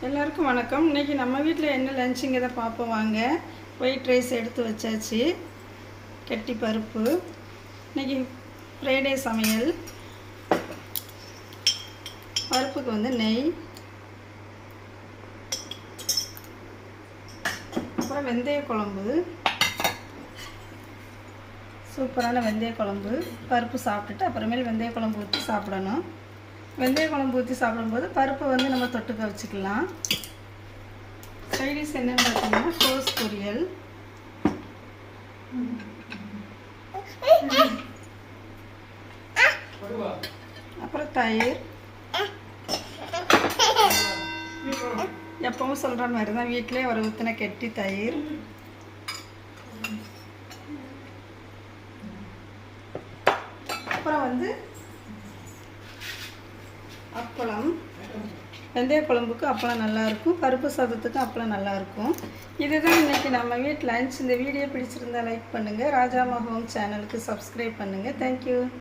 எல்லாருக்கும் வணக்கம். இன்றைக்கி நம்ம வீட்டில் என்ன லஞ்சுங்கிறத பார்ப்போம் வாங்க. ஒயிட் ரைஸ் எடுத்து வச்சாச்சு, கெட்டி பருப்பு. இன்றைக்கி ஃப்ரைடே சமையல். பருப்புக்கு வந்து நெய், அப்புறம் வெந்தய குழம்பு, சூப்பரான வெந்தய குழம்பு. பருப்பு சாப்பிட்டுட்டு அப்புறமேல் வெந்தய குழம்பு ஊற்றி சாப்பிடணும். வெந்தய குழம்பு ஊற்றி சாப்பிடும்போது பருப்பை வந்து நம்ம தொட்டுக்க வச்சுக்கலாம். சைடிஷ் என்னன்னு பார்த்தீங்கன்னா கோஸ் பொரியல், அப்புறம் தயிர். எப்பவும் சொல்கிற மாதிரி தான் வீட்டிலே ஒரு ஊற்றின கெட்டி தயிர். அப்புறம் வந்து அப்பளம். வெந்தய குழம்புக்கு அப்பளம் நல்லாயிருக்கும், பருப்பு சாதத்துக்கும் அப்பளம் நல்லாயிருக்கும். இதுதான் இன்றைக்கி நம்ம வீட்டு லஞ்ச். இந்த வீடியோ பிடிச்சிருந்தா லைக் பண்ணுங்கள். ராஜாமா ஹோம் சேனலுக்கு சப்ஸ்கிரைப் பண்ணுங்கள். தேங்க்யூ.